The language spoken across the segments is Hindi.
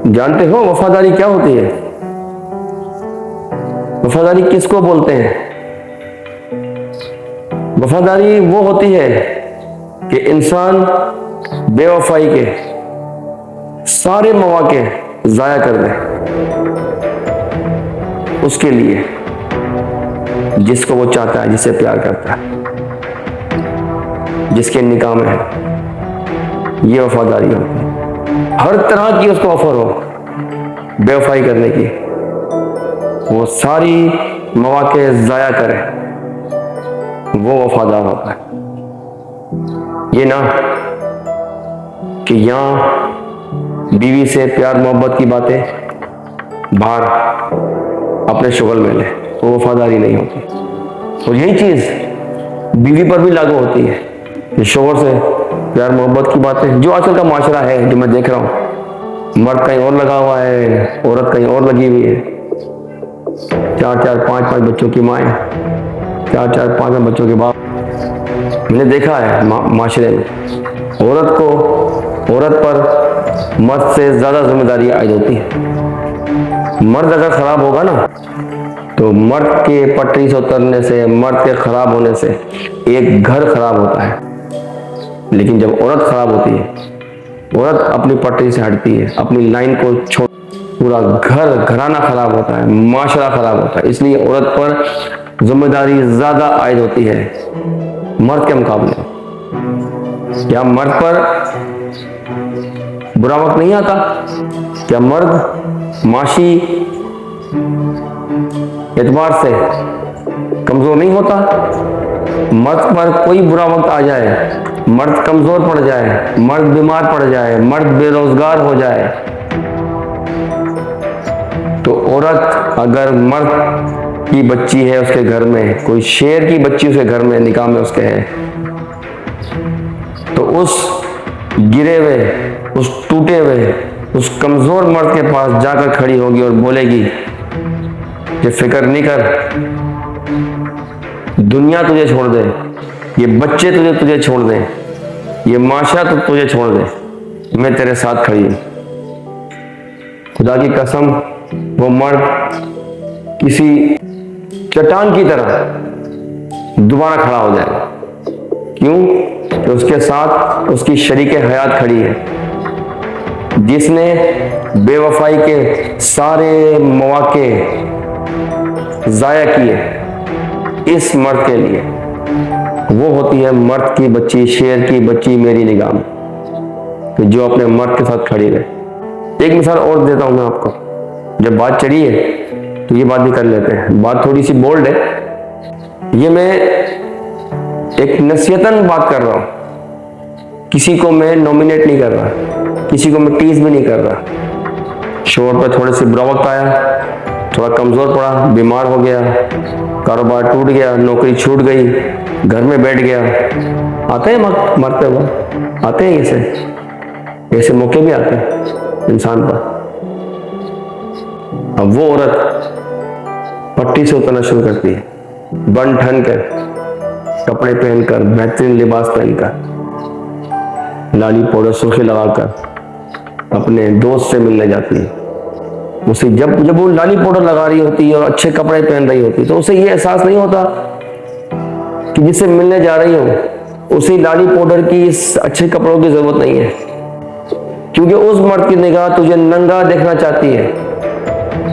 जानते हो वफादारी क्या होती है? वफादारी किसको बोलते हैं? वफादारी वो होती है कि इंसान बेवफाई के सारे मौके जाया कर दे उसके लिए, जिसको वो चाहता है, जिससे प्यार करता है, जिसके निकाह में है। ये वफादारी होती है। हर तरह की उसको ऑफर हो बेवफाई करने की, वो सारी मौके जाया करे, वो वफादार होता है। ये ना कि यहां बीवी से प्यार मोहब्बत की बातें बाहर अपने शुगल में ले, वो वफादारी नहीं होती। और यही चीज बीवी पर भी लागू होती है कि शोहर से प्यार मोहब्बत की बातें, जो आजकल का माशरा है, जो मैं देख रहा हूँ, मर्द कहीं और लगा हुआ है, औरत कहीं और लगी हुई है। 4-4, 5-5 बच्चों की माएँ, 4-4, 5 बच्चों के बाप। मैंने देखा है माशरे में औरत पर मर्द से ज्यादा जिम्मेदारी आयद होती है। मर्द अगर खराब होगा ना, तो मर्द के पटरी से उतरने से, मर्द के खराब होने से एक घर खराब होता है। लेकिन जब औरत खराब होती है, औरत अपनी पटरी से हटती है, अपनी लाइन को छोड़, पूरा घराना खराब होता है, माशरा खराब होता है। इसलिए औरत पर जिम्मेदारी ज्यादा आयद होती है मर्द के मुकाबले। क्या मर्द पर बुरा वक्त नहीं आता? क्या मर्द माशी एतबार से कमजोर नहीं होता? मर्द पर कोई बुरा वक्त आ जाए, मर्द कमजोर पड़ जाए, मर्द बीमार पड़ जाए, मर्द बेरोजगार हो जाए, तो औरत अगर मर्द की बच्ची है उसके घर में, कोई शेर की बच्ची उसके घर में निकाह में उसके है, तो उस गिरे हुए, उस टूटे हुए, उस कमजोर मर्द के पास जाकर खड़ी होगी और बोलेगी कि फिक्र नहीं कर, दुनिया तुझे छोड़ दे, ये बच्चे तुझे छोड़ दे, ये माशरा तो तुझे छोड़ दे, मैं तेरे साथ खड़ी हूं। खुदा की कसम, वो मर्द किसी चट्टान की तरह दोबारा खड़ा हो जाएगा। क्यों? कि उसके साथ उसकी शरीके हयात खड़ी है, जिसने बेवफाई के सारे मौके जाया किए इस मर्द के लिए। वो होती है मर्द की बच्ची, शेर की बच्ची मेरी निगाह में, कि जो अपने मर्द के साथ खड़ी रहे। एक मिसाल और देता हूं मैं आपको, जब बात चढ़ी है तो ये बात भी कर लेते हैं। बात थोड़ी सी बोल्ड है, ये मैं एक नसीहतन बात कर रहा हूं, किसी को मैं नॉमिनेट नहीं कर रहा, किसी को मैं टीज भी नहीं कर रहा। शोहर पर थोड़े से बुरा वक्त आया, थोड़ा कमजोर पड़ा, बीमार हो गया, कारोबार टूट गया, नौकरी छूट गई, घर में बैठ गया। आते हैं मरते हुए, आते हैं, ऐसे मौके भी आते हैं इंसान पर। अब वो औरत पट्टी से उतरना शुरू करती है, बन ठन कर, कपड़े पहनकर, बेहतरीन लिबास पहनकर, लाली पाउडर सुर्खी लगाकर अपने दोस्त से मिलने जाती है। उसे जब वो लाली पाउडर लगा रही होती है और अच्छे कपड़े पहन रही होती है, तो उसे ये एहसास नहीं होता कि जिससे मिलने जा रही हो उसी लाली पाउडर की, इस अच्छे कपड़ों की जरूरत नहीं है, क्योंकि उस मर्द की निगाह तुझे नंगा देखना चाहती है,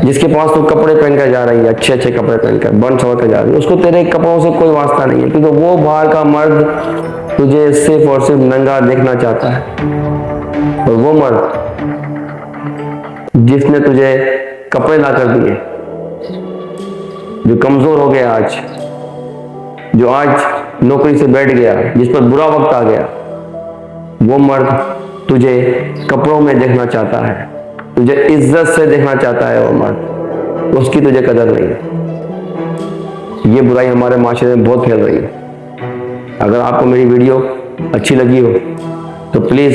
जिसके पास तू कपड़े पहनकर जा रही है, अच्छे अच्छे कपड़े पहनकर, बन सवर कर जा रही है। उसको तेरे कपड़ों से कोई वास्ता नहीं है, क्योंकि वो बाहर का मर्द तुझे सिर्फ और सिर्फ नंगा देखना चाहता है। और वो मर्द जिसने तुझे कपड़े ला कर दिए, जो कमजोर हो गया आज, जो आज नौकरी से बैठ गया, जिस पर बुरा वक्त आ गया, वो मर्द तुझे कपड़ों में देखना चाहता है, तुझे इज्जत से देखना चाहता है। वो मर्द, उसकी तुझे कदर नहीं है। ये बुराई हमारे माशरे में बहुत फैल रही है। अगर आपको मेरी वीडियो अच्छी लगी हो तो प्लीज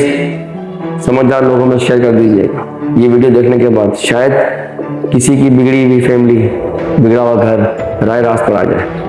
समझदार लोगों में शेयर कर दीजिएगा। ये वीडियो देखने के बाद शायद किसी की बिगड़ी हुई फैमिली, बिगड़ा हुआ घर राह रास्त पर आ जाए।